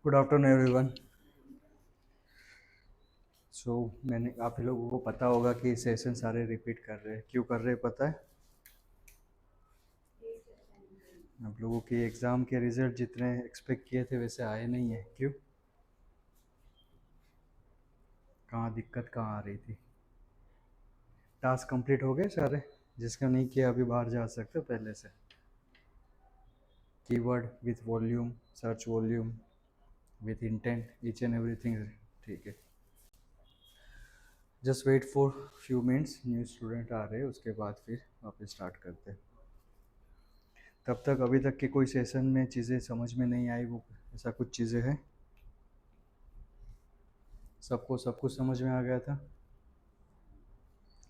Good afternoon everyone. सो मैंने आप ही लोगों को पता होगा कि सेशन सारे रिपीट कर रहे हैं। क्यों कर रहे हैं पता है? आप लोगों की एग्ज़ाम के रिजल्ट जितने एक्सपेक्ट किए थे वैसे आए नहीं है। क्यों? कहाँ दिक्कत कहाँ आ रही थी? टास्क कंप्लीट हो गए सारे? जिसका नहीं किया अभी बाहर जा सकते हो पहले से। Keyword with volume, search volume with intent, each and everything. ठीक है, just wait for few minutes. New student आ रहे हैं, उसके बाद फिर वापस स्टार्ट करते हैं। तब तक अभी तक के कोई सेशन में चीज़ें समझ में नहीं आई, वो ऐसा कुछ चीज़ें हैं? सबको सब कुछ समझ में आ गया था?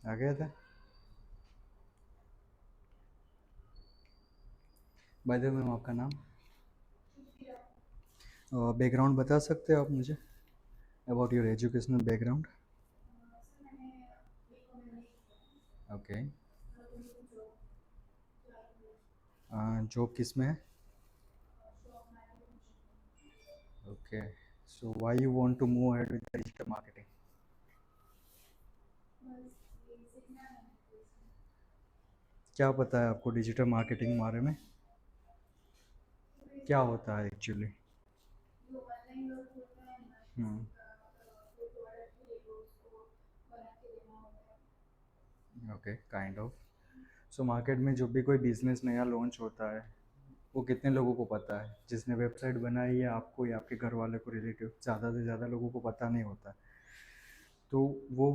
आ गया था? बाय द वे मैम, आपका नाम? बैकग्राउंड बता सकते हो आप मुझे about your educational background? Okay. Job किस में है? Okay. So why you want to move ahead with digital marketing? क्या पता है आपको डिजिटल मार्केटिंग के बारे में? क्या होता है actually? Hmm. Okay, kind of. So market में जब भी कोई बिजनेस नया लॉन्च होता है, वो कितने लोगों को पता है? जिसने वेबसाइट बनाई है आपको या आपके घर वाले को, रिलेटिव, ज़्यादा से ज़्यादा लोगों को पता नहीं होता। तो वो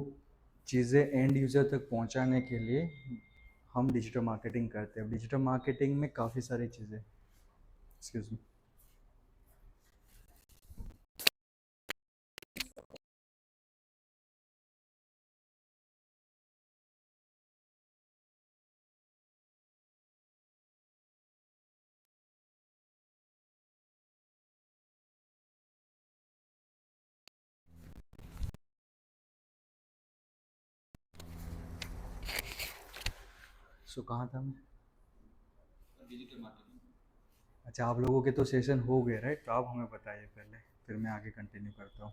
चीज़ें एंड यूज़र तक पहुंचाने के लिए हम डिजिटल मार्केटिंग करते हैं। डिजिटल मार्केटिंग में काफ़ी सारी चीज़ें। Excuse me. सो कहाँ था मैं? अच्छा, आप लोगों के तो सेशन हो गए राइट, तो आप हमें बताइए पहले, फिर मैं आगे कंटिन्यू करता हूँ।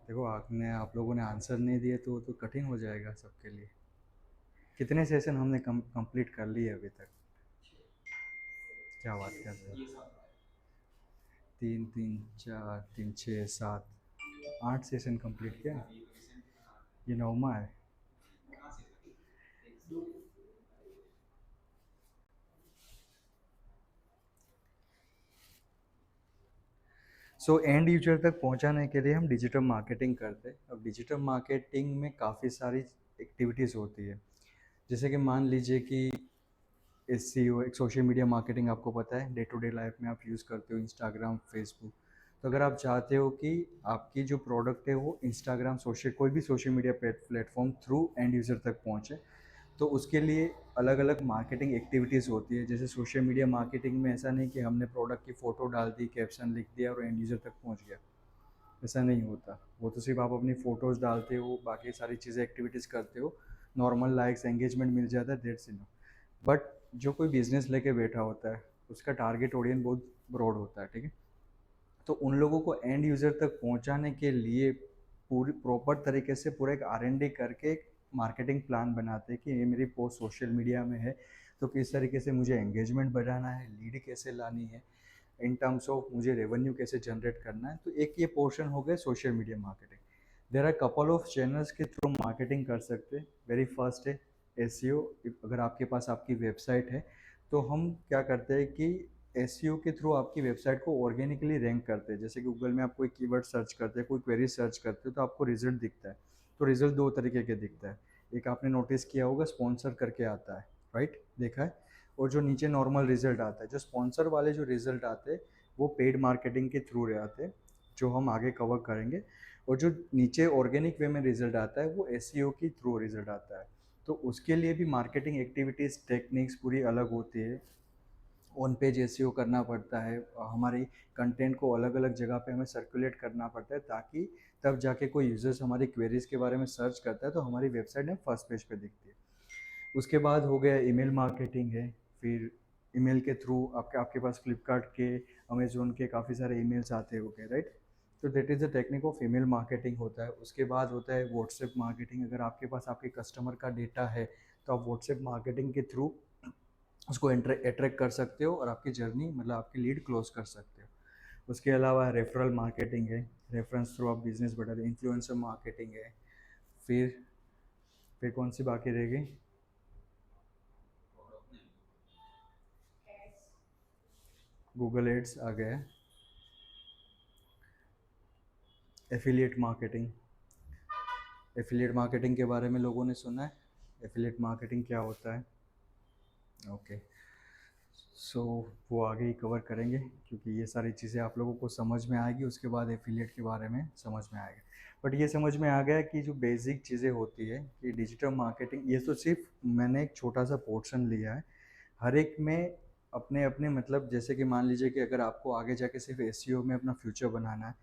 देखो, आपने आप लोगों ने आंसर नहीं दिए तो वो तो कठिन हो जाएगा सबके लिए। कितने सेशन हमने कंप्लीट कर लिए अभी तक? क्या बात कर रहे हो? तीन तीन चार, तीन छः सात, 8 सेशन कंप्लीट किया। ये 9वां है। सो एंड यूजर तक पहुंचाने के लिए हम डिजिटल मार्केटिंग करते हैं। अब डिजिटल मार्केटिंग में काफ़ी सारी एक्टिविटीज़ होती है। जैसे कि मान लीजिए कि एसईओ, एक सोशल मीडिया मार्केटिंग, आपको पता है डे टू डे लाइफ में आप यूज़ करते हो इंस्टाग्राम, फेसबुक। तो अगर आप चाहते हो कि आपकी जो प्रोडक्ट है वो इंस्टाग्राम, सोशल, कोई भी social media platform through end user तक पहुँचे, तो उसके लिए अलग अलग मार्केटिंग एक्टिविटीज़ होती है। जैसे सोशल मीडिया मार्केटिंग में ऐसा नहीं कि हमने प्रोडक्ट की फ़ोटो डाल दी, कैप्शन लिख दिया और एंड यूज़र तक पहुँच गया। ऐसा नहीं होता। वो तो सिर्फ आप अपनी फ़ोटोज़ डालते हो, बाकी सारी चीज़ें एक्टिविटीज़ करते हो, नॉर्मल लाइक्स एंगेजमेंट मिल जाता है, दैट्स इनफ। बट जो कोई बिज़नेस लेके बैठा होता है, उसका टारगेट ऑडियंस बहुत ब्रॉड होता है, ठीक है? तो उन लोगों को एंड यूज़र तक पहुंचाने के लिए पूरी प्रॉपर तरीके से पूरा एक R&D करके एक मार्केटिंग प्लान बनाते हैं कि ये मेरी पोस्ट सोशल मीडिया में है, तो किस तरीके से मुझे एंगेजमेंट बढ़ाना है, लीड कैसे लानी है, इन टर्म्स ऑफ मुझे रेवेन्यू कैसे जनरेट करना है। तो एक ये पोर्शन हो गया social media marketing. There are couple of channels के थ्रू मार्केटिंग कर सकते हैं। वेरी फर्स्ट है एसईओ। अगर आपके पास आपकी वेबसाइट है तो हम क्या करते हैं कि एसईओ के थ्रू आपकी वेबसाइट को ऑर्गेनिकली रैंक करते हैं। जैसे गूगल में आप कोई कीवर्ड सर्च करते हैं, कोई क्वेरी सर्च करते हो, तो आपको रिजल्ट दिखता है। तो रिजल्ट दो तरीके के दिखता है। एक आपने नोटिस किया होगा, स्पॉन्सर करके आता है, राइट, देखा है। और जो नीचे नॉर्मल रिजल्ट आता है, जो स्पॉन्सर वाले जो रिजल्ट आते हैं वो पेड मार्केटिंग के थ्रू आते हैं, जो हम आगे कवर करेंगे। और जो नीचे ऑर्गेनिक वे में रिजल्ट आता है वो एसईओ की थ्रू रिजल्ट आता है। तो उसके लिए भी मार्केटिंग एक्टिविटीज़, टेक्निक्स पूरी अलग होती है। ऑन पेज एसईओ करना पड़ता है, हमारी कंटेंट को अलग अलग जगह पे हमें सर्कुलेट करना पड़ता है, ताकि तब जाके कोई यूज़र्स हमारी क्वेरीज के बारे में सर्च करता है तो हमारी वेबसाइट में फर्स्ट पेज पे दिखती है। उसके बाद हो गया ईमेल मार्केटिंग है। फिर ईमेल के थ्रू आपके आपके पास फ्लिपकार्ट के, अमेजोन के काफ़ी सारे ईमेल्स आते होंगे, राइट? तो that is the technique of email marketing होता है। उसके बाद होता है व्हाट्सएप मार्केटिंग। अगर आपके पास आपके कस्टमर का डेटा है तो आप व्हाट्सएप मार्केटिंग के थ्रू उसको अट्रैक्ट कर सकते हो और आपकी जर्नी मतलब आपकी लीड क्लोज कर सकते हो। उसके अलावा रेफरल मार्केटिंग है, रेफरेंस थ्रू आप बिजनेस बढ़ा रहे, इन्फ्लुएंसर मार्केटिंग है। फिर फिर कौन सी बाकी रह गई? गूगल एड्स आ गया। Affiliate marketing. एफिलिएट मार्केटिंग के बारे में लोगों ने सुना है? एफिलिएट मार्केटिंग क्या होता है? ओके, सो वो आगे ही कवर करेंगे क्योंकि ये सारी चीज़ें आप लोगों को समझ में आएगी, उसके बाद एफिलिएट के बारे में समझ में आएगा। बट ये समझ में आ गया कि जो बेसिक चीज़ें होती है कि डिजिटल मार्केटिंग, ये तो सिर्फ मैंने एक छोटा सा पोर्शन लिया है। हर एक में अपने अपने मतलब, जैसे कि मान लीजिए कि अगर आपको आगे जाके सिर्फ एसईओ में अपना फ्यूचर बनाना है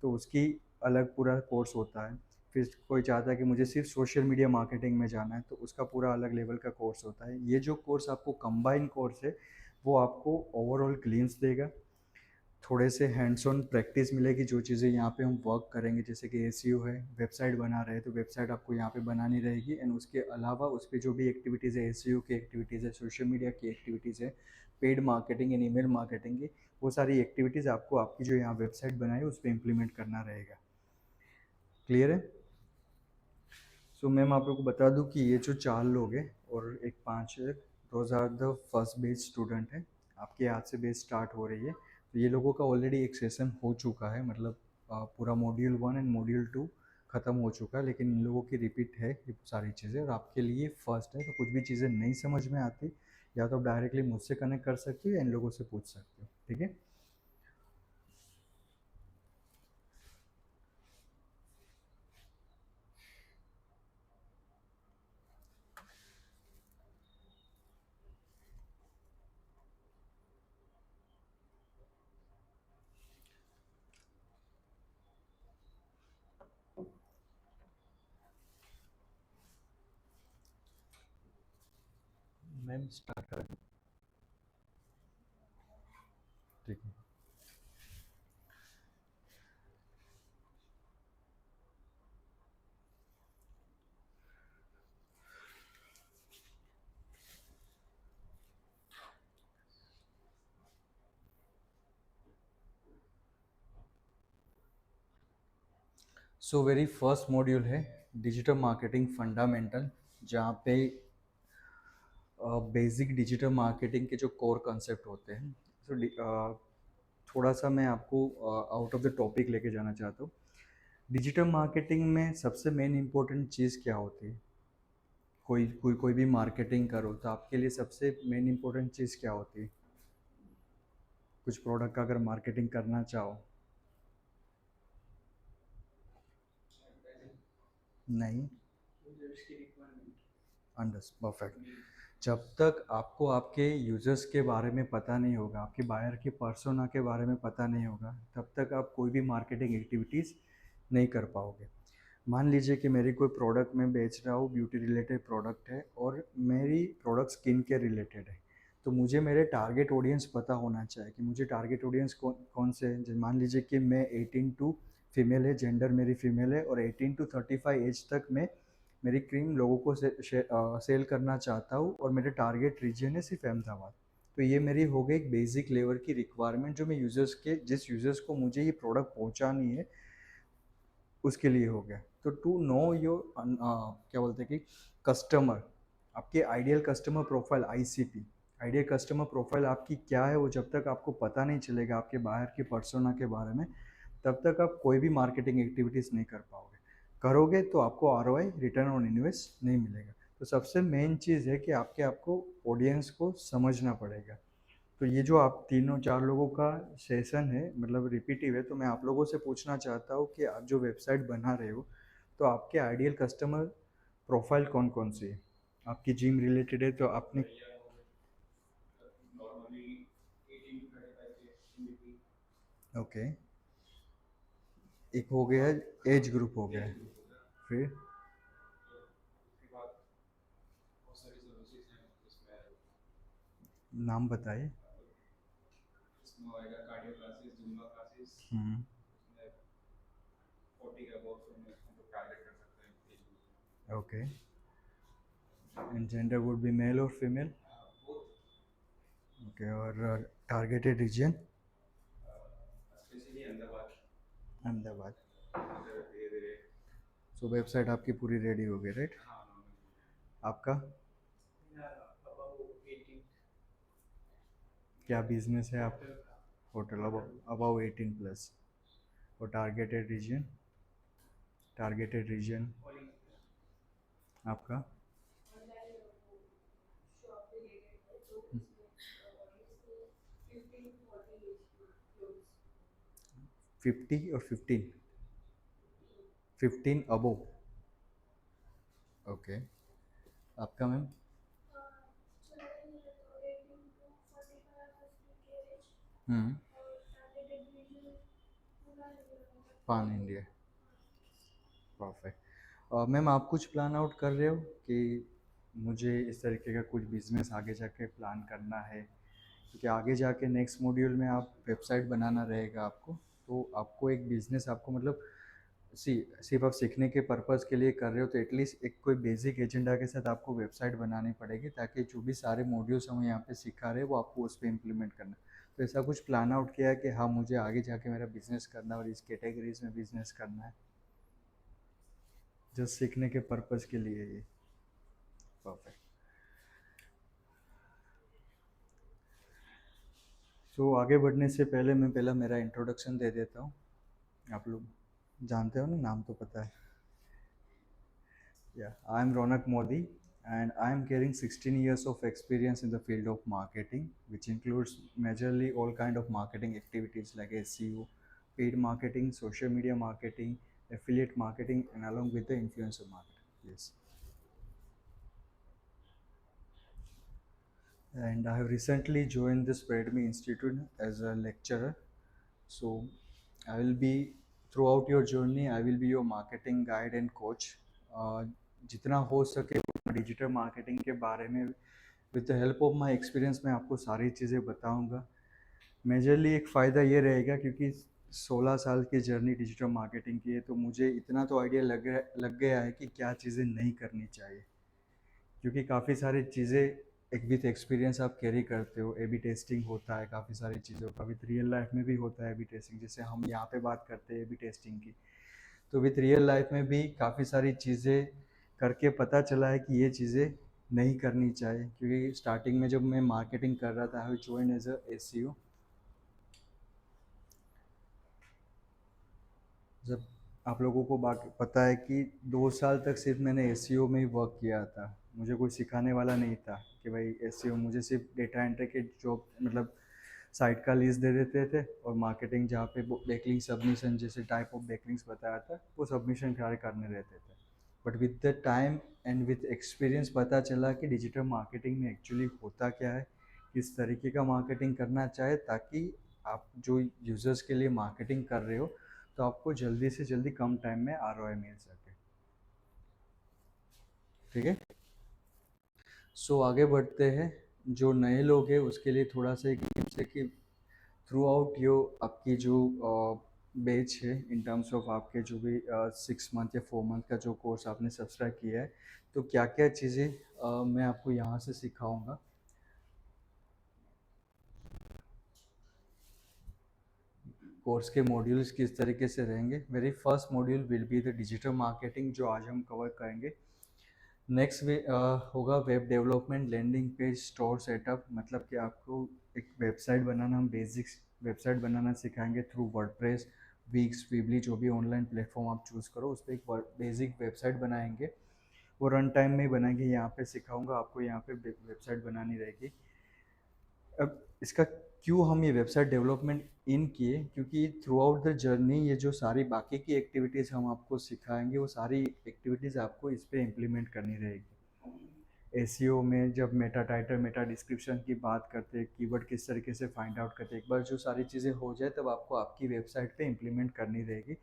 तो उसकी अलग पूरा कोर्स होता है। फिर कोई चाहता है कि मुझे सिर्फ सोशल मीडिया मार्केटिंग में जाना है तो उसका पूरा अलग लेवल का कोर्स होता है। ये जो कोर्स आपको कंबाइन कोर्स है वो आपको ओवरऑल ग्लिम्स देगा, थोड़े से हैंड्स ऑन प्रैक्टिस मिलेगी। जो चीज़ें यहाँ पे हम वर्क करेंगे, जैसे कि एसईओ है, वेबसाइट बना रहे हैं तो वेबसाइट आपको यहाँ पे बनानी रहेगी। एंड उसके अलावा उस पर जो भी एक्टिविटीज़ है, एसईओ की एक्टिविटीज़ है, सोशल मीडिया की एक्टिविटीज़ है, paid marketing and email marketing की, वो सारी एक्टिविटीज़ आपको आपकी जो यहाँ वेबसाइट बनाई है उस पर इम्प्लीमेंट करना रहेगा। क्लियर है? सो मैम आप लोग को बता दूं कि ये जो 4 लोग हैं और एक 5 है, दोज आर द फर्स्ट बेच स्टूडेंट है। आपके आज से बेच स्टार्ट हो रही है तो ये लोगों का ऑलरेडी एक सेशन हो चुका है, मतलब पूरा मॉड्यूल 1 एंड मॉड्यूल 2 ख़त्म हो चुका है, लेकिन इन लोगों की रिपीट है ये सारी चीज़ें और आपके लिए फर्स्ट है। तो कुछ भी चीज़ें नहीं समझ में आती या तो आप डायरेक्टली मुझसे कनेक्ट कर सकते हो या इन लोगों से पूछ सकते हो, ठीक है? मैम स्टार्ट करें? ठीक है। सो वेरी फर्स्ट मॉड्यूल है डिजिटल मार्केटिंग फंडामेंटल, जहाँ पे बेसिक डिजिटल मार्केटिंग के जो कोर कंसेप्ट होते हैं। सो थोड़ा सा मैं आपको आउट ऑफ द टॉपिक लेके जाना चाहता हूँ। डिजिटल मार्केटिंग में सबसे मेन इंपॉर्टेंट चीज़ क्या होती है? कोई भी मार्केटिंग करो तो आपके लिए सबसे मेन इंपॉर्टेंट चीज़ क्या होती है? कुछ प्रोडक्ट का अगर मार्केटिंग करना चाहो। नहीं। अंडरस्ट परफेक्ट। जब तक आपको आपके यूज़र्स के बारे में पता नहीं होगा, आपके बायर के पर्सोना के बारे में पता नहीं होगा, तब तक आप कोई भी मार्केटिंग एक्टिविटीज़ नहीं कर पाओगे। मान लीजिए कि मेरी कोई प्रोडक्ट मैं बेच रहा हूँ, ब्यूटी रिलेटेड प्रोडक्ट है और मेरी प्रोडक्ट स्किन केयर रिलेटेड है, तो मुझे मेरे टारगेट ऑडियंस पता होना चाहिए कि मुझे टारगेट ऑडियंस कौन कौन से हैं। मान लीजिए कि मैं 18 टू फीमेल है, जेंडर मेरी फीमेल है और 18 टू 35 एज तक मैं मेरी क्रीम लोगों को सेल करना चाहता हूँ और मेरे टारगेट रीजन है सिर्फ अहमदाबाद। तो ये मेरी हो गई एक बेसिक लेवल की रिक्वायरमेंट जो मैं यूज़र्स के, जिस यूज़र्स को मुझे ये प्रोडक्ट पहुँचानी है उसके लिए हो गया। तो टू नो योर क्या बोलते हैं कि कस्टमर, आपके ideal customer profile, ICP, ideal customer profile आपकी क्या है, वो जब तक आपको पता नहीं चलेगा आपके बाहर की पर्सोना के बारे में, तब तक आप कोई भी मार्केटिंग एक्टिविटीज़ नहीं कर पाओगे। करोगे तो आपको आरओआई, रिटर्न ऑन इन्वेस्ट, नहीं मिलेगा। तो सबसे मेन चीज़ है कि आपको ऑडियंस को समझना पड़ेगा। तो ये जो आप तीनों 4 लोगों का सेशन है मतलब रिपीटिव है, तो मैं आप लोगों से पूछना चाहता हूँ कि आप जो वेबसाइट बना रहे हो तो आपके आइडियल कस्टमर प्रोफाइल कौन कौन सी है? आपकी जिम रिलेटेड है तो आपने, ओके, एक हो गया एज ग्रुप हो गया, फिर नाम बताइए। इसमें होएगा कार्डियो क्लासेस, जुम्बा क्लासेस। हम्म। उसमें 40 के अबाउट से हम लोग टारगेट कर सकते हैं age group. Okay. And gender would be male और फीमेल? बोथ। ओके। और targeted region? Specially Ahmedabad. Ahmedabad. इधर धीरे धीरे। सो वेबसाइट आपकी पूरी रेडी हो गई, राइट? हाँ नॉर्मल। आपका अबाउ 18। क्या बिजनेस है आप? होटल का। होटल। होटल। Above 18 plus. और targeted region? Targeted region all. आपका? Hmm. 50 और 15? 15 अबो। ओके। आपका मैम? हम्म। पान इंडिया। परफेक्ट। मैम आप कुछ प्लान आउट कर रहे हो कि मुझे इस तरीके का कुछ बिजनेस आगे जाके प्लान करना है? क्योंकि आगे जाके नेक्स्ट मॉड्यूल में आप वेबसाइट बनाना रहेगा आपको। तो आपको एक बिजनेस आपको मतलब सी सिर्फ आप सीखने के पर्पज़ के लिए कर रहे हो तो एटलीस्ट एक कोई बेसिक एजेंडा के साथ आपको वेबसाइट बनानी पड़ेगी, ताकि जो भी सारे मॉड्यूल्स हम यहाँ पे सिखा रहे हैं वो आपको उस पर इम्प्लीमेंट करना। तो ऐसा कुछ प्लान आउट किया है कि हाँ मुझे आगे जाके मेरा बिजनेस करना है और इस कैटेगरीज में बिजनेस करना है? जस्ट सीखने के पर्पज़ के लिए ये। परफेक्ट। सो आगे बढ़ने से पहले मैं पहला मेरा इंट्रोडक्शन दे देता हूँ। आप लोग जानते हो ना, नाम तो पता है। Yeah, I'm Ronak Modi, and I'm carrying 16 years of experience in the field of marketing, which includes majorly all kind of marketing activities like SEO, paid marketing, social media marketing, affiliate marketing, and along with the influencer marketing. Yes, and I have recently joined the Spread Me Institute as a lecturer. So I will be throughout your journey. I will be your marketing guide and coach. जितना हो सके digital marketing के बारे में with the help of my experience मैं आपको सारी चीज़ें बताऊंगा। मेजरली एक फ़ायदा ये रहेगा क्योंकि 16 साल की जर्नी डिजिटल मार्केटिंग की है, तो मुझे इतना तो आइडिया लग गया है कि क्या चीज़ें नहीं करनी चाहिए। क्योंकि काफ़ी सारी चीज़ें एक विथ एक्सपीरियंस आप कैरी करते हो। ए बी टेस्टिंग होता है काफ़ी सारी चीज़ों का, विथ रियल लाइफ में भी होता है ए बी टेस्टिंग, जैसे हम यहाँ पे बात करते हैं ए बी टेस्टिंग की। तो विथ रियल लाइफ में भी काफ़ी सारी चीज़ें करके पता चला है कि ये चीज़ें नहीं करनी चाहिए। क्योंकि स्टार्टिंग में जब मैं मार्केटिंग कर रहा था, I join as a S. जब आप लोगों को बाकी पता है कि 2 साल तक सिर्फ मैंने एस में ही वर्क किया था। मुझे कोई सिखाने वाला नहीं था कि भाई एस, मुझे सिर्फ डेटा एंट्री के जॉब मतलब साइट का लिस्ट दे देते थे, और मार्केटिंग जहाँ पे बैकलिंक सबमिशन जैसे टाइप ऑफ बैकलिंक्स बताया था वो सबमिशन कार्य करने रहते थे। But with the time and with experience पता चला कि डिजिटल मार्केटिंग में एक्चुअली होता क्या है, किस तरीके का मार्केटिंग करना चाहे, ताकि आप जो यूज़र्स के लिए मार्केटिंग कर रहे हो तो आपको जल्दी से जल्दी कम टाइम में आरओआई मिल सके। ठीक है। सो आगे बढ़ते हैं। जो नए लोग हैं उसके लिए थोड़ा सा एक टिप्स है कि थ्रू आउट यो आपकी जो बैच है इन टर्म्स ऑफ आपके जो भी 6 मंथ या 4 मंथ का जो कोर्स आपने सब्सक्राइब किया है, तो क्या क्या चीज़ें मैं आपको यहाँ से सिखाऊंगा। कोर्स के मॉड्यूल्स किस तरीके से रहेंगे। मेरी first module will be the digital marketing, जो आज हम कवर करेंगे। नेक्स्ट होगा web development, landing page, store setup, मतलब कि आपको एक वेबसाइट बनाना, हम बेसिक्स वेबसाइट बनाना सिखाएंगे थ्रू वर्डप्रेस, वीक्स, वीबली, जो भी ऑनलाइन प्लेटफॉर्म आप चूज़ करो उस पर एक बेसिक वेबसाइट बनाएंगे। वो रन टाइम में ही बनाएंगे, यहाँ पे सिखाऊंगा आपको, यहाँ पे वेबसाइट बनानी रहेगी। अब इसका क्यों हम ये वेबसाइट डेवलपमेंट इन किए, क्योंकि थ्रू आउट द जर्नी ये जो सारी बाकी की एक्टिविटीज़ हम आपको सिखाएंगे वो सारी एक्टिविटीज़ आपको इस पर इम्प्लीमेंट करनी रहेगी। एसईओ में जब मेटा टाइटल, मेटा डिस्क्रिप्शन की बात करते हैं, कीवर्ड किस तरीके से फाइंड आउट करते हैं, एक बार जो सारी चीज़ें हो जाए तब आपको आपकी वेबसाइट पे इम्प्लीमेंट करनी रहेगी।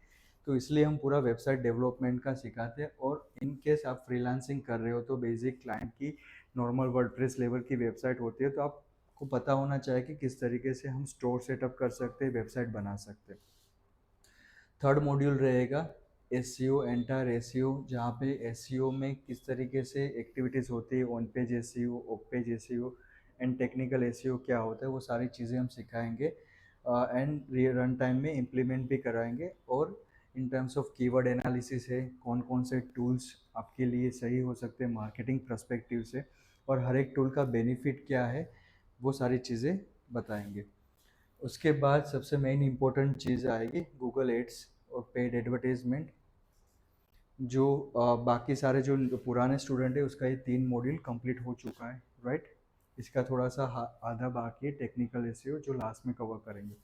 तो इसलिए हम पूरा वेबसाइट डेवलपमेंट का सिखाते हैं। और इन केस आप फ्रीलांसिंग कर रहे हो तो बेसिक क्लाइंट की नॉर्मल वर्डप्रेस लेवल की वेबसाइट होती है, तो आप को पता होना चाहिए कि किस तरीके से हम स्टोर सेटअप कर सकते हैं, वेबसाइट बना सकते हैं। थर्ड मॉड्यूल रहेगा एसईओ, एंटायर एसईओ, जहाँ पे एसईओ में किस तरीके से एक्टिविटीज़ होती है, on page SEO, of page SEO and technical SEO क्या होता है, वो सारी चीज़ें हम सिखाएंगे एंड रन टाइम में इम्प्लीमेंट भी कराएंगे। और इन टर्म्स ऑफ कीवर्ड एनालिसिस है, कौन कौन से टूल्स आपके लिए सही हो सकते हैं मार्केटिंग पर्सपेक्टिव से, और हर एक टूल का बेनिफिट क्या है, वो सारी चीज़ें बताएंगे। उसके बाद सबसे मेन इम्पोर्टेंट चीज़ आएगी गूगल एड्स और पेड एडवर्टाइजमेंट, जो बाकी सारे जो पुराने स्टूडेंट है उसका ये 3 मॉड्यूल कंप्लीट हो चुका है, राइट। इसका थोड़ा सा आधा बाकी है, टेक्निकल एसईओ, जो लास्ट में कवर करेंगे।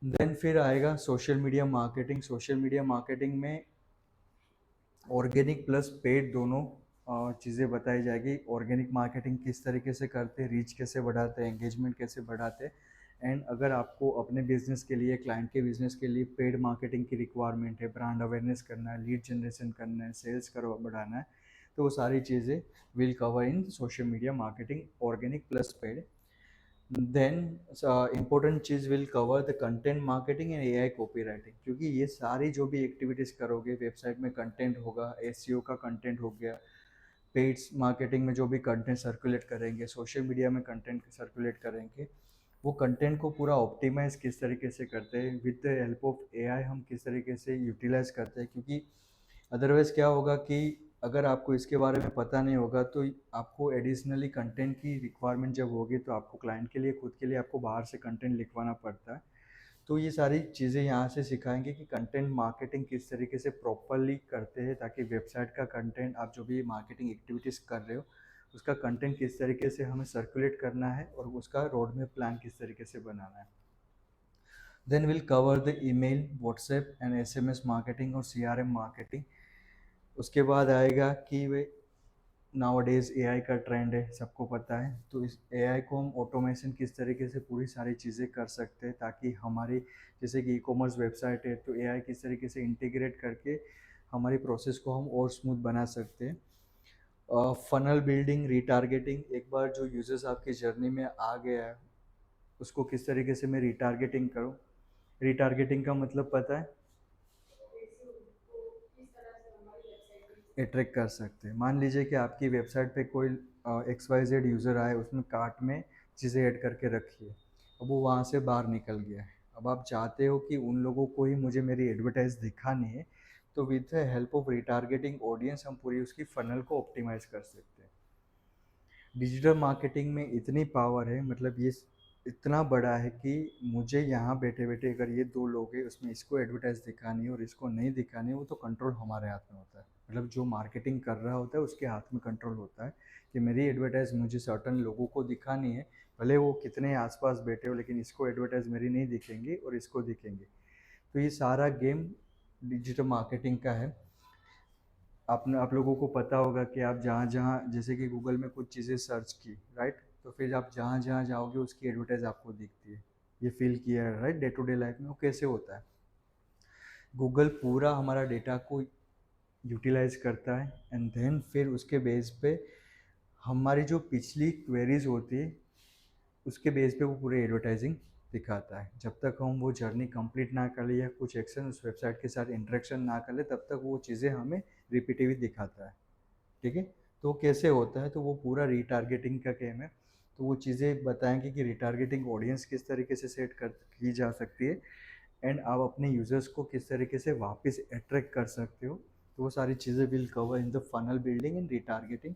देन फिर आएगा social media marketing. Social media marketing में ऑर्गेनिक प्लस पेड दोनों चीज़ें बताई जाएगी। ऑर्गेनिक मार्केटिंग किस तरीके से करते हैं, रीच कैसे बढ़ाते हैं, एंगेजमेंट कैसे बढ़ाते हैं, एंड अगर आपको अपने बिजनेस के लिए, क्लाइंट के बिजनेस के लिए पेड मार्केटिंग की रिक्वायरमेंट है, ब्रांड अवेयरनेस करना है, लीड जनरेशन करना है, सेल्स करो बढ़ाना है, तो वो सारी चीज़ें will cover in social media marketing, organic plus paid. Then important चीज़ will cover the content marketing and AI copy writing, क्योंकि ये सारी जो भी एक्टिविटीज़ करोगे, वेबसाइट में कंटेंट होगा, एसईओ का कंटेंट हो गया, पेड्स मार्केटिंग में जो भी कंटेंट सर्कुलेट करेंगे, सोशल मीडिया में कंटेंट सर्कुलेट करेंगे, वो कंटेंट को पूरा ऑप्टिमाइज किस तरीके से करते हैं, with the help of AI हम किस तरीके से यूटिलाइज करते हैं। क्योंकि अदरवाइज़ क्या होगा कि अगर आपको इसके बारे में पता नहीं होगा तो आपको एडिशनली कंटेंट की रिक्वायरमेंट जब होगी तो आपको क्लाइंट के लिए, खुद के लिए आपको बाहर से कंटेंट लिखवाना पड़ता है। तो ये सारी चीज़ें यहाँ से सिखाएंगे कि कंटेंट मार्केटिंग किस तरीके से प्रॉपरली करते हैं, ताकि वेबसाइट का कंटेंट, आप जो भी मार्केटिंग एक्टिविटीज़ कर रहे हो उसका कंटेंट किस तरीके से हमें सर्कुलेट करना है और उसका रोड मैप प्लान किस तरीके से बनाना है। Then will cover the email, WhatsApp and SMS marketing और सीआरएम मार्केटिंग। उसके बाद आएगा कि वे नाउ-अ-डेज़ एआई का ट्रेंड है, सबको पता है, तो इस एआई को हम ऑटोमेशन किस तरीके से पूरी सारी चीज़ें कर सकते हैं, ताकि हमारी, जैसे कि ई-कॉमर्स वेबसाइट है तो एआई किस तरीके से इंटीग्रेट करके हमारी प्रोसेस को हम और स्मूथ बना सकते हैं। फनल बिल्डिंग, रिटारगेटिंग, एक बार जो यूज़र्स आपकी जर्नी में आ गया है उसको किस तरीके से मैं रिटारगेटिंग करूँ। रिटारगेटिंग का मतलब पता है, अट्रैक्ट कर सकते हैं। मान लीजिए कि आपकी वेबसाइट पे कोई XYZ यूज़र आए, उसने कार्ट में चीज़ें ऐड करके रखी है, अब वो वहाँ से बाहर निकल गया है, अब आप चाहते हो कि उन लोगों को ही मुझे मेरी एडवर्टाइज दिखानी है, तो with the help of retargeting audience हम पूरी उसकी फनल को ऑप्टिमाइज कर सकते हैं। डिजिटल मार्केटिंग में इतनी पावर है, मतलब ये इतना बड़ा है कि मुझे यहाँ बैठे बैठे अगर ये 2 लोग हैं उसमें इसको एडवर्टाइज दिखानी है और इसको नहीं दिखानी है, वो तो कंट्रोल हमारे हाथ में होता है। मतलब जो मार्केटिंग कर रहा होता है उसके हाथ में कंट्रोल होता है कि मेरी एडवर्टाइज मुझे सर्टन लोगों को दिखानी है, भले वो कितने आसपास बैठे हो, लेकिन इसको एडवर्टाइज मेरी नहीं दिखेंगी और इसको दिखेंगे। तो ये सारा गेम डिजिटल मार्केटिंग का है। आप लोगों को पता होगा कि आप जहाँ जहाँ, जैसे कि गूगल में कुछ चीज़ें सर्च की, राइट, तो फिर आप जहाँ जहाँ जाओगे उसकी एडवर्टाइज आपको दिखती है। ये फील किया है, right, day to day life में वो कैसे होता है। गूगल पूरा हमारा डेटा को यूटिलाइज करता है एंड देन फिर उसके बेस पे हमारी जो पिछली क्वेरीज होती है उसके बेस पे वो पूरे एडवर्टाइजिंग दिखाता है। जब तक हम वो जर्नी कंप्लीट ना कर ले या कुछ एक्शन उस वेबसाइट के साथ इंटरेक्शन ना कर ले, तब तक वो चीज़ें हमें रिपीटिवली दिखाता है। ठीक है, तो कैसे होता है, तो वो पूरा रीटारगेटिंग का गेम है। तो वो चीज़ें बताएंगे कि रीटारगेटिंग ऑडियंस किस तरीके से सेट कर की जा सकती है एंड आप अपने यूज़र्स को किस तरीके से वापस अट्रैक्ट कर सकते हो। तो वो सारी चीज़ें will cover in the funnel building and retargeting.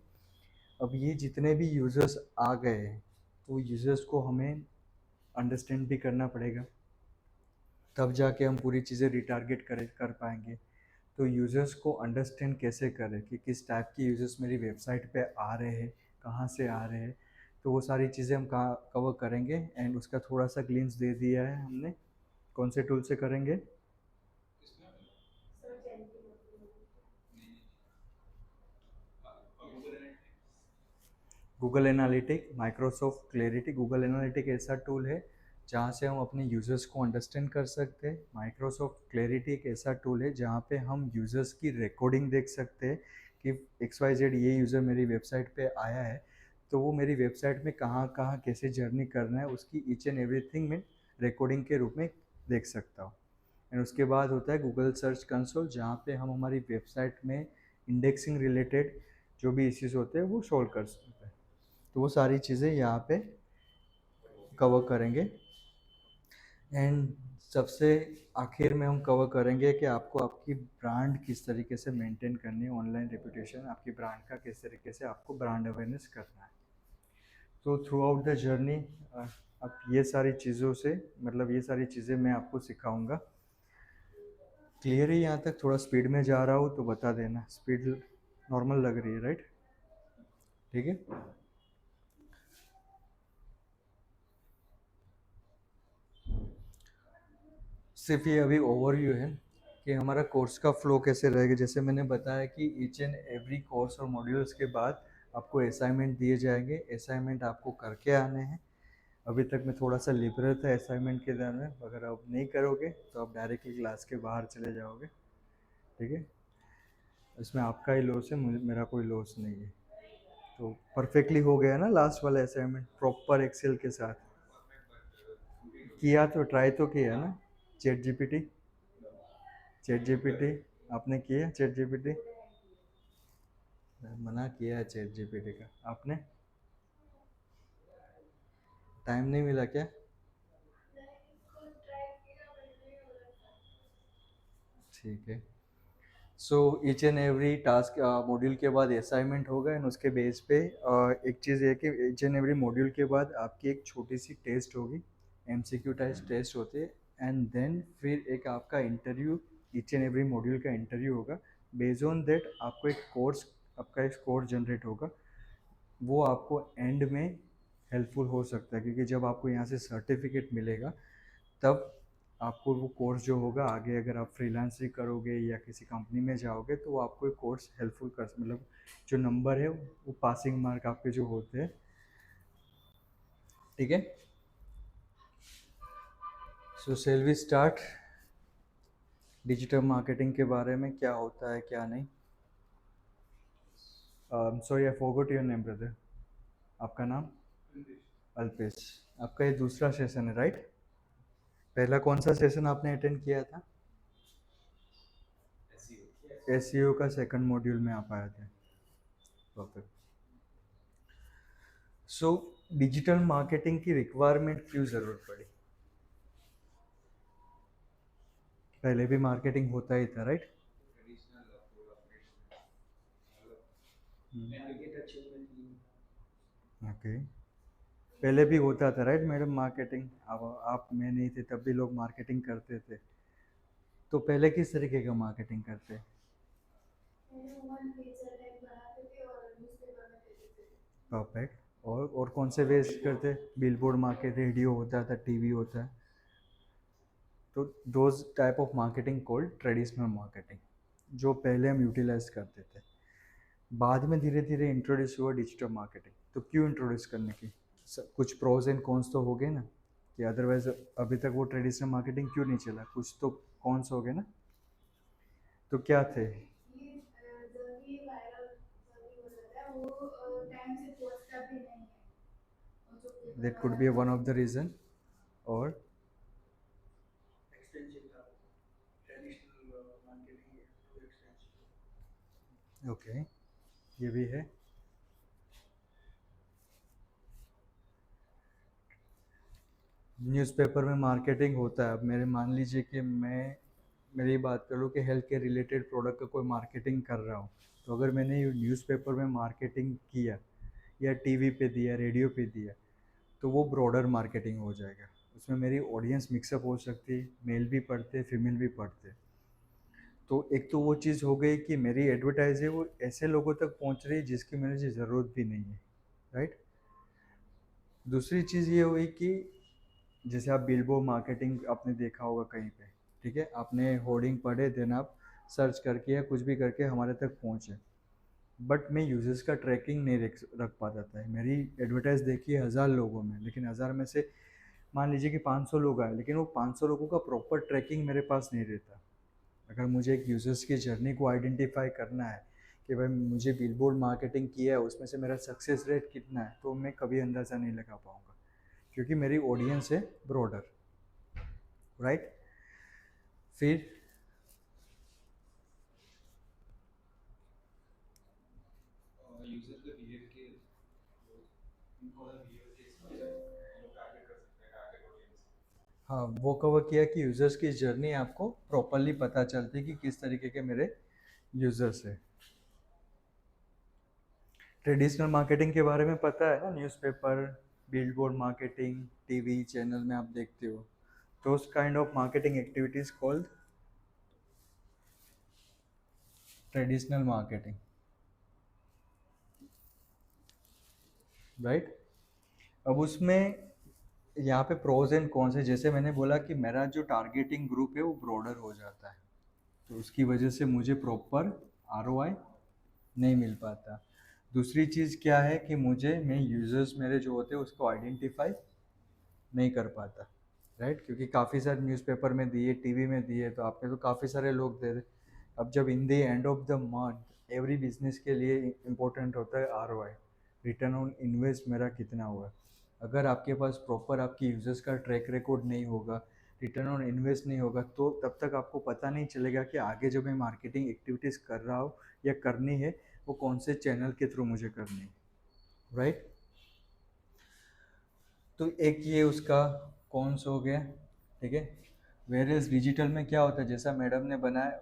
अब ये जितने भी यूज़र्स आ गए हैं तो यूज़र्स को हमें अंडरस्टैंड भी करना पड़ेगा, तब जाके हम पूरी चीज़ें रिटारगेट कर पाएंगे। तो यूज़र्स को अंडरस्टैंड कैसे करें कि किस टाइप के यूज़र्स मेरी वेबसाइट पे आ रहे हैं, कहाँ से आ रहे हैं, तो वो सारी चीज़ें हम कहाँ कवर करेंगे एंड उसका थोड़ा सा ग्लिम्स दे दिया है हमने। कौन से टूल से करेंगे? इसमें नहीं, Google analytics. Google analytic, Microsoft clarity. Google analytic ऐसा टूल है जहाँ से हम अपने यूज़र्स को अंडरस्टैंड कर सकते हैं। माइक्रोसॉफ्ट क्लैरिटी एक ऐसा टूल है जहाँ पे हम यूज़र्स की रिकॉर्डिंग देख सकते हैं कि XYZ ये यूज़र मेरी वेबसाइट पे आया है, तो वो मेरी वेबसाइट में कहाँ कहाँ कैसे जर्नी करना है उसकी ईच एंड एवरीथिंग मैं रिकॉर्डिंग के रूप में देख सकता हूँ। एंड उसके बाद होता है गूगल सर्च कंसोल, जहाँ पे हम हमारी वेबसाइट में इंडेक्सिंग रिलेटेड जो भी इश्यूज होते हैं वो सॉल्व कर सकते हैं। तो वो सारी चीज़ें यहाँ पे कवर करेंगे। एंड सबसे आखिर में हम कवर करेंगे कि आपको आपकी ब्रांड किस तरीके से मेंटेन करनी है, ऑनलाइन रेपुटेशन आपकी ब्रांड का किस तरीके से आपको ब्रांड अवेयरनेस करना है। तो थ्रू आउट द जर्नी अब ये सारी चीज़ों से मतलब ये सारी चीज़ें मैं आपको सिखाऊंगा। क्लियर है यहाँ तक? थोड़ा स्पीड में जा रहा हूँ तो बता देना, स्पीड नॉर्मल लग रही है राइट? ठीक है। सिर्फ ये अभी ओवरव्यू है कि हमारा कोर्स का फ्लो कैसे रहेगा। जैसे मैंने बताया कि ईच एंड एवरी कोर्स और मॉड्यूल्स के बाद आपको असाइनमेंट दिए जाएंगे, असाइनमेंट आपको करके आने हैं। अभी तक मैं थोड़ा सा लिबरल था असाइनमेंट के दौरान, अगर आप नहीं करोगे तो आप डायरेक्टली क्लास के बाहर चले जाओगे। ठीक है, इसमें आपका ही लॉस है, मेरा कोई लॉस नहीं है। तो परफेक्टली हो गया ना लास्ट वाला असाइनमेंट, प्रॉपर एक्सेल के साथ किया, तो ट्राई तो किया ना? चैट जीपीटी, चैट जीपीटी आपने किया? चैट जीपीटी मना किया है चैट जीपीटी का आपने? टाइम नहीं मिला क्या? ठीक है। So each and every task module के बाद असाइनमेंट होगा एंड उसके बेस पे एक चीज़ है कि ईच एंड एवरी मॉड्यूल के बाद आपकी एक छोटी सी टेस्ट होगी, एमसीक्यू टाइप टेस्ट होते हैं। एंड देन फिर एक आपका interview, each and every module का इंटरव्यू होगा। बेस्ड ऑन दैट आपको एक कोर्स, आपका एक स्कोर जनरेट होगा। वो आपको एंड में हेल्पफुल हो सकता है, क्योंकि जब आपको यहाँ से सर्टिफिकेट मिलेगा तब आपको वो कोर्स जो होगा आगे अगर आप फ्रीलांसिंग करोगे या किसी कंपनी में जाओगे तो वो आपको एक कोर्स हेल्पफुल कर, मतलब जो नंबर है वो पासिंग मार्क आपके जो होते हैं। ठीक है, so shall we start digital marketing के बारे में, क्या होता है क्या नहीं। Sorry I forgot your name brother, आपका नाम? अल्पेश। आपका ये दूसरा सेशन है राइट? पहला कौन सा सेशन आपने अटेंड किया था? एसईओ का सेकंड मॉड्यूल में आप आए थे। परफेक्ट। सो डिजिटल मार्केटिंग की रिक्वायरमेंट क्यों ज़रूरत पड़ी? पहले भी मार्केटिंग होता ही था राइट? ओके, पहले भी होता था राइट मैडम मार्केटिंग? अब आप में नहीं थे तब भी लोग मार्केटिंग करते थे। तो पहले किस तरीके का मार्केटिंग करते? परफेक्ट। और कौन से वेज करते? बिलबोर्ड मार्केट, रेडियो होता था, टीवी होता है। तो those type of marketing called traditional marketing, जो पहले हम यूटिलाइज करते थे। बाद में धीरे धीरे इंट्रोड्यूस हुआ डिजिटल मार्केटिंग। तो क्यों इंट्रोड्यूस करने की? कुछ प्रोज एंड कॉन्स तो हो गए ना, कि अदरवाइज अभी तक वो ट्रेडिशनल मार्केटिंग क्यों नहीं चला, कुछ तो कॉन्स हो गए ना। तो क्या थे? That could be one of the reason. और ओके, ये भी है। न्यूज़पेपर में मार्केटिंग होता है। अब मेरे मान लीजिए कि मैं मेरी बात करूँ कि हेल्थ केयर रिलेटेड प्रोडक्ट का कोई मार्केटिंग कर रहा हूँ, तो अगर मैंने न्यूज़पेपर में मार्केटिंग किया या टीवी पे दिया, रेडियो पे दिया, तो वो ब्रॉडर मार्केटिंग हो जाएगा। उसमें मेरी ऑडियंस मिक्सअप हो सकती है, मेल भी पढ़ते हैं, फीमेल भी पढ़ते हैं। तो एक तो वो चीज़ हो गई कि मेरी एडवर्टाइज है वो ऐसे लोगों तक पहुंच रही है जिसकी मुझे ज़रूरत भी नहीं है, राइट? दूसरी चीज़ ये हुई कि जैसे आप बिलबोर्ड मार्केटिंग आपने देखा होगा कहीं पे, ठीक है, आपने होर्डिंग पढ़े, देन आप सर्च करके या कुछ भी करके हमारे तक पहुँचे। बट मैं यूजर्स का ट्रैकिंग नहीं रख पाता था। मेरी एडवर्टाइज देखी है 1000 लोगों में, लेकिन 1000 में से मान लीजिए कि 500 लोग आए, लेकिन वो 500 लोगों का प्रॉपर ट्रैकिंग मेरे पास नहीं रहता। अगर मुझे एक यूज़र्स की जर्नी को आइडेंटिफाई करना है कि भाई मुझे बिलबोर्ड मार्केटिंग किया है उसमें से मेरा सक्सेस रेट कितना है, तो मैं कभी अंदाज़ा नहीं लगा पाऊँगा, क्योंकि मेरी ऑडियंस है ब्रॉडर, राइट। फिर यूजर के बिहेव के इनको बिहेव के हिसाब से हम लोग टारगेट कर सकते हैं टारगेट ऑडियंस। हाँ, वो कवर किया कि यूज़र्स की जर्नी आपको प्रॉपरली पता चलती है कि किस तरीके के मेरे यूज़र्स है। ट्रेडिशनल मार्केटिंग के बारे में पता है ना, newspaper, billboard marketing, TV channel में आप देखते हो, those kind of marketing activities called traditional marketing, right। अब उसमें यहाँ पे प्रोज एंड कॉन्स है, जैसे मैंने बोला कि मेरा जो टारगेटिंग ग्रुप है वो ब्रॉडर हो जाता है, तो उसकी वजह से मुझे प्रॉपर आरओआई नहीं मिल पाता। दूसरी चीज़ क्या है कि मैं यूज़र्स मेरे जो होते हैं उसको आइडेंटिफाई नहीं कर पाता, राइट, क्योंकि काफ़ी सारे न्यूज़पेपर में दिए, टीवी में दिए, तो आपने तो काफ़ी सारे लोग दे रहे। अब जब in the end of the month every business के लिए इम्पोर्टेंट होता है आरओआई, रिटर्न ऑन इन्वेस्ट मेरा कितना हुआ। अगर आपके पास प्रॉपर आपकी यूजर्स का ट्रैक रिकॉर्ड नहीं होगा, रिटर्न ऑन इन्वेस्ट नहीं होगा, तो तब तक आपको पता नहीं चलेगा कि आगे जो मैं मार्केटिंग एक्टिविटीज़ कर रहा हूँ या करनी है वो कौन से चैनल के थ्रू मुझे करनी है, राइट। तो एक ये उसका कॉन्स हो गया, ठीक है। वेरियस डिजिटल में क्या होता है, जैसा मैडम ने बनाया